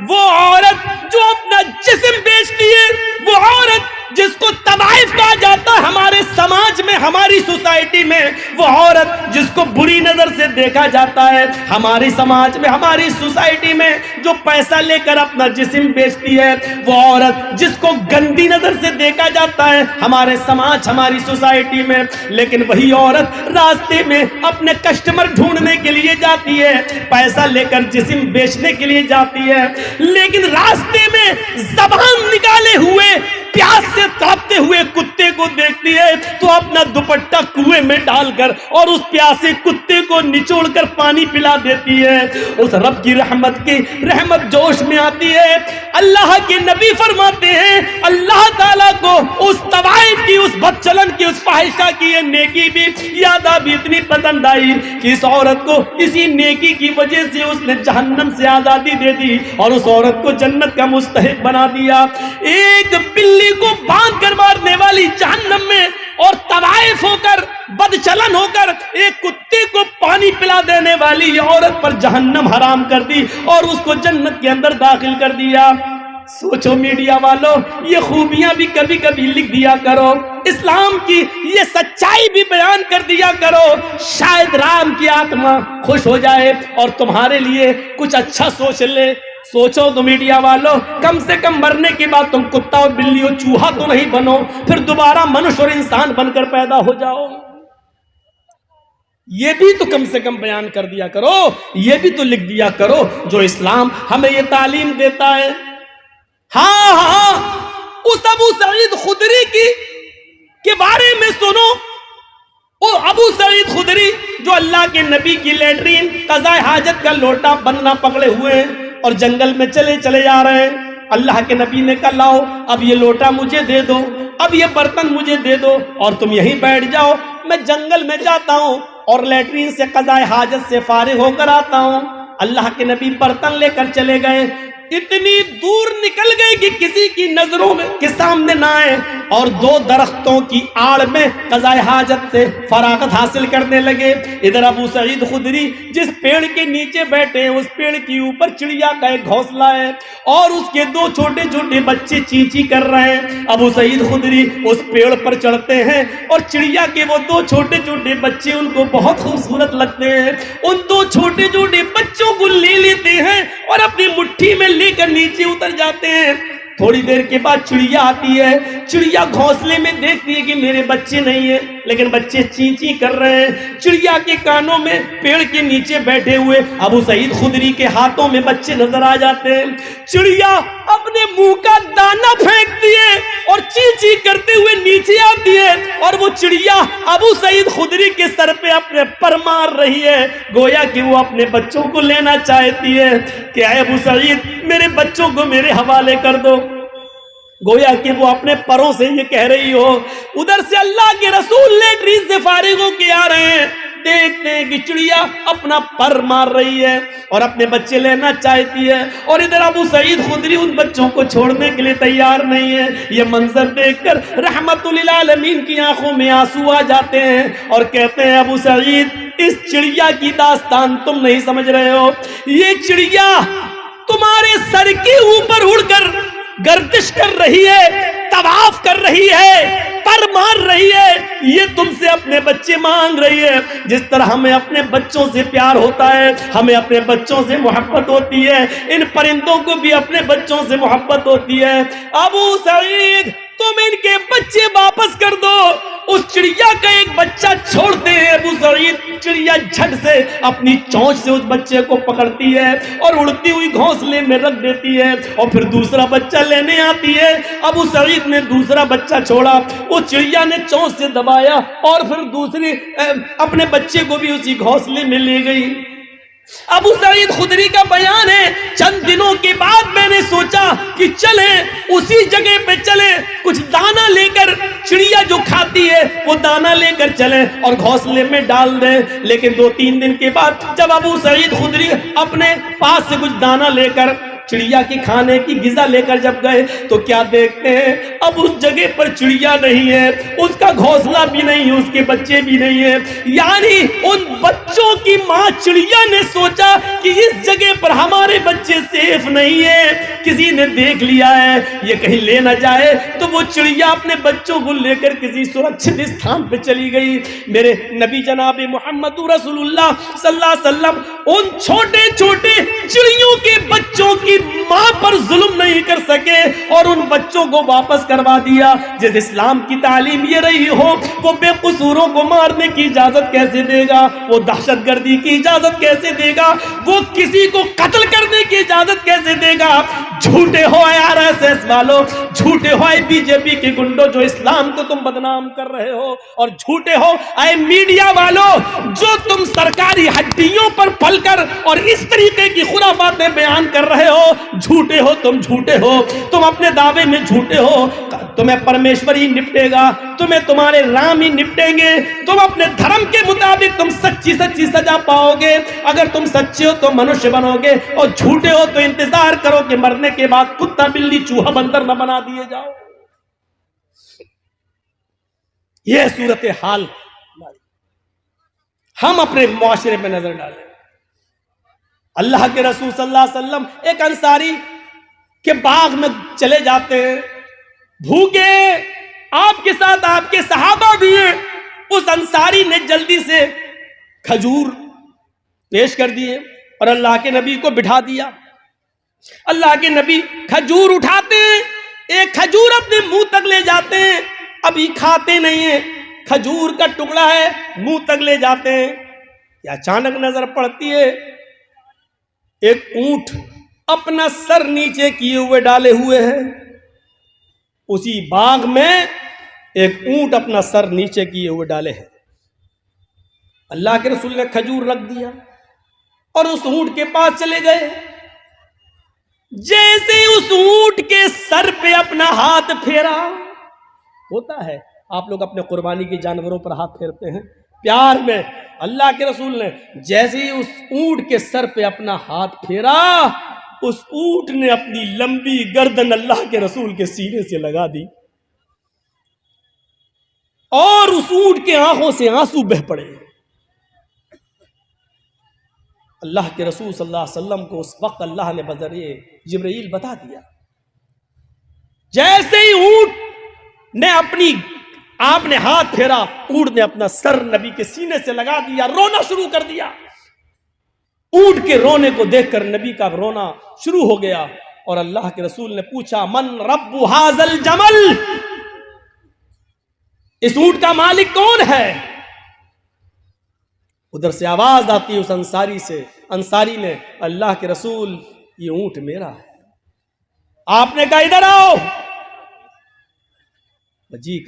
وہ عورت جو اپنا جسم بیچتی ہے، وہ عورت جس کو طوائف کہا جاتا ہے ہمارے سماج میں، ہماری سوسائٹی میں، وہ عورت جس کو بری نظر سے دیکھا جاتا ہے ہمارے سماج میں، ہماری سوسائٹی میں، جو پیسہ لے کر اپنا جسم بیچتی ہے، وہ عورت جس کو گندی نظر سے دیکھا جاتا ہے ہمارے سماج، ہماری سوسائٹی میں، لیکن وہی عورت راستے میں اپنے کسٹمر ڈھونڈنے کے لیے جاتی ہے، پیسہ لے کر جسم بیچنے کے لیے جاتی ہے، لیکن راستے میں زبان نکالے ہوئے پیاس سے تڑپتے ہوئے کتے کو دیکھتی ہے تو اپنا دوپٹہ کنویں میں ڈال کر اور اس پیاسے کتے کو نچوڑ کر پانی پلا دیتی ہے۔ اس رب کی رحمت جوش میں آتی ہے۔ اللہ کے نبی فرماتے ہیں اللہ تعالیٰ کو اس طوائف کی، اس بدچلن کی، اس فاحشہ کی یہ نیکی بھی یاد بھی اتنی پسند آئی کہ اس عورت کو اسی نیکی کی وجہ سے اس نے جہنم سے آزادی دے دی اور اس عورت کو جنت کا مستحق بنا دیا۔ ایک بلی کو باندھ کر مارنے والی جہنم میں، اور طوائف ہو کر، بدچلن ہو کر ایک کتے کو پانی پلا دینے والی عورت پر جہنم حرام کر دی اور اس کو جنت کے اندر داخل کر دیا۔ سوچو میڈیا والوں، یہ خوبیاں بھی کبھی کبھی لکھ دیا کرو، اسلام کی یہ سچائی بھی بیان کر دیا کرو، شاید رام کی آتما خوش ہو جائے اور تمہارے لیے کچھ اچھا سوچ لے۔ سوچو تو میڈیا والوں، کم سے کم مرنے کے بعد تم کتا اور بلی اور چوہا تو نہیں بنو، پھر دوبارہ منش اور انسان بن کر پیدا ہو جاؤ۔ یہ بھی تو کم سے کم بیان کر دیا کرو، یہ بھی تو لکھ دیا کرو جو اسلام ہمیں یہ تعلیم دیتا ہے۔ ہاں اس ابو سعید خدری کے بارے میں سنو۔ وہ ابو سعید خدری جو اللہ کے نبی کی لیٹرین قضاء حاجت کا لوٹا بننا پکڑے ہوئے ہیں اور جنگل میں چلے جا رہے ہیں، اللہ کے نبی نے کہا لاؤ اب یہ لوٹا مجھے دے دو، اب یہ برتن مجھے دے دو اور تم یہیں بیٹھ جاؤ، میں جنگل میں جاتا ہوں اور لیٹرین سے قضاء حاجت سے فارغ ہو کر آتا ہوں۔ اللہ کے نبی برتن لے کر چلے گئے، اتنی دور نکل گئے کہ کسی کی نظروں میں کے سامنے نہ آئے، اور دو درختوں کی آڑ میں قضاء حاجت سے فراغت حاصل کرنے لگے۔ ادھر ابو سعید خدری جس پیڑ کے نیچے بیٹھے ہیں، اس پیڑ کے اوپر چڑیا کا ایک گھونسلہ ہے اور اس کے دو چھوٹے چھوٹے بچے چیچی کر رہے ہیں۔ ابو سعید خدری اس پیڑ پر چڑھتے ہیں اور چڑیا کے وہ دو چھوٹے چھوٹے بچے ان کو بہت خوبصورت لگتے ہیں، ان دو چھوٹے چھوٹے بچوں کو لے لیتے ہیں اور اپنی مٹھی میں لے کر نیچے اتر جاتے ہیں۔ تھوڑی دیر کے بعد چڑیا آتی ہے، چڑیا گھونسلے میں دیکھتی ہے کہ میرے بچے نہیں ہیں، لیکن بچے چی چی کر رہے ہیں۔ چڑیا کے کانوں میں پیڑ کے نیچے بیٹھے ہوئے ابو سعید خدری کے ہاتھوں میں بچے نظر آ جاتے ہیں۔ چڑیا اپنے منہ کا دانا پھینکتی ہے اور چی چی کرتے ہوئے نیچے آتی ہے، اور وہ چڑیا ابو سعید خدری کے سر پہ اپنے پر مار رہی ہے، گویا کہ وہ اپنے بچوں کو لینا چاہتی ہے کہ اے ابو سعید میرے بچوں کو میرے حوالے کر دو، گویا کہ وہ اپنے پروں سے یہ کہہ رہی ہو۔ ادھر سے اللہ کے رسول لیٹرین سے فارغ ہو کے آ رہے ہیں، دیکھتے ہیں کہ چڑیا اپنا پر مار رہی ہے اور اپنے بچے لینا چاہتی ہے، اور ادھر ابو سعید خدری ان بچوں کو چھوڑنے کے لیے تیار نہیں ہے۔ یہ منظر دیکھ کر رحمت للعالمین کی آنکھوں میں آنسو آ جاتے ہیں اور کہتے ہیں ابو سعید اس چڑیا کی داستان تم نہیں سمجھ رہے ہو، یہ چڑیا تمہارے سر کے اوپر اڑ کر گردش کر رہی ہے، طواف کر رہی ہے، پر مار رہی ہے، یہ تم سے اپنے بچے مانگ رہی ہے۔ جس طرح ہمیں اپنے بچوں سے پیار ہوتا ہے، ہمیں اپنے بچوں سے محبت ہوتی ہے، ان پرندوں کو بھی اپنے بچوں سے محبت ہوتی ہے۔ ابو سعید تم ان کے بچے واپس کر دو۔ اس چڑیا کا ایک بچہ چھوڑتے ہیں ابو سعید، چڑیا جھٹ سے اپنی چونچ سے اس بچے کو پکڑتی ہے اور اڑتی ہوئی گھونسلے میں رکھ دیتی ہے، اور پھر دوسرا بچہ لینے آتی ہے۔ ابو سعید نے دوسرا بچہ چھوڑا، وہ چڑیا نے چونچ سے دبایا اور پھر دوسری اپنے بچے کو بھی اسی گھونسلے میں لے گئی۔ ابو سعید خدری کا بیان ہے چند دنوں کے بعد میں نے سوچا کہ چلیں اسی جگہ پہ چلیں، کچھ دانا لے کر، چڑیا جو کھاتی ہے وہ دانا لے کر چلیں اور گھونسلے میں ڈال دیں۔ لیکن 2-3 دن کے بعد جب ابو سعید خدری اپنے پاس سے کچھ دانا لے کر چڑیا کی کھانے کی غذا لے کر جب گئے تو کیا دیکھتے ہیں، اب اس جگہ پر چڑیا نہیں ہے، اس کا گھونسلہ بھی نہیں ہے، اس کے بچے بھی نہیں ہیں۔ یعنی ان بچوں کی ماں چڑیا نے سوچا کہ اس جگہ پر ہمارے بچے سیف نہیں ہے، کسی نے دیکھ لیا ہے، یہ کہیں لے نہ جائے، تو وہ چڑیا اپنے بچوں کو لے کر کسی سرکشت استھان پہ چلی گئی۔ میرے نبی جناب محمد رسول اللہ صلی اللہ علیہ وسلم ان چھوٹے چھوٹے چڑیوں کے بچوں کی ماں پر ظلم نہیں کر سکے اور ان بچوں کو واپس کروا دیا۔ جس اسلام کی تعلیم یہ رہی ہو، وہ بے قصوروں کو مارنے کی اجازت کیسے دے گا، وہ دہشت گردی کی اجازت کیسے دے گا، وہ کسی کو قتل کرنے کی اجازت کیسے دے گا؟ جھوٹے ہو RSS والو، جھوٹے ہو BJP کے گنڈوں جو اسلام کو تم بدنام کر رہے ہو، اور جھوٹے ہو اے میڈیا والو جو تم سرکاری ہڈیوں پر پل کر اور اس طریقے کی خرافاتیں بیان کر رہے ہو۔ جھوٹے ہو تم، جھوٹے ہو تم، اپنے دعوے میں جھوٹے ہو۔ تمہیں پرمیشور ہی نپٹے گا، تمہیں تمہارے رام ہی نپٹیں گے، تم اپنے دھرم کے مطابق تم سچی سچی سزا پاؤ گے۔ اگر تم سچے ہو تو منشیہ بنو گے، اور جھوٹے ہو تو انتظار کرو کہ مرنے کے بعد کتا بلی چوہا بندر نہ بنا دیے جاؤ۔ یہ صورتحال ہم اپنے معاشرے میں نظر ڈالیں۔ اللہ کے رسول صلی اللہ علیہ وسلم ایک انصاری کے باغ میں چلے جاتے ہیں، بھوکے، آپ کے ساتھ آپ کے صحابہ بھی ہیں۔ اس انصاری نے جلدی سے کھجور پیش کر دیے اور اللہ کے نبی کو بٹھا دیا۔ اللہ کے نبی کھجور اٹھاتے ہیں، ایک کھجور اپنے منہ تک لے جاتے ہیں، ابھی کھاتے نہیں ہیں، کھجور کا ٹکڑا ہے، منہ تک لے جاتے ہیں کہ اچانک نظر پڑتی ہے ایک اونٹ اپنا سر نیچے کیے ہوئے ڈالے ہوئے ہے۔ اسی باغ میں ایک اونٹ اپنا سر نیچے کیے ہوئے ڈالے ہے۔ اللہ کے رسول نے کھجور رکھ دیا اور اس اونٹ کے پاس چلے گئے۔ جیسے اس اونٹ کے سر پہ اپنا ہاتھ پھیرا، ہوتا ہے آپ لوگ اپنے قربانی کے جانوروں پر ہاتھ پھیرتے ہیں پیار میں، اللہ کے رسول نے جیسے ہی اس اونٹ کے سر پہ اپنا ہاتھ پھیرا، اس اونٹ نے اپنی لمبی گردن اللہ کے رسول کے سینے سے لگا دی اور اس اونٹ کے آنکھوں سے آنسو بہ پڑے۔ اللہ کے رسول صلی اللہ علیہ وسلم کو اس وقت اللہ نے بذریعہ جبرائیل بتا دیا۔ جیسے ہی اونٹ نے آپ نے ہاتھ پھیرا، اونٹ نے اپنا سر نبی کے سینے سے لگا دیا، رونا شروع کر دیا۔ اونٹ کے رونے کو دیکھ کر نبی کا رونا شروع ہو گیا اور اللہ کے رسول نے پوچھا من رب ھذا الجمل، اس اونٹ کا مالک کون ہے؟ ادھر سے آواز آتی ہے اس انصاری نے، اللہ کے رسول یہ اونٹ میرا ہے۔ آپ نے کہا ادھر آؤ، جی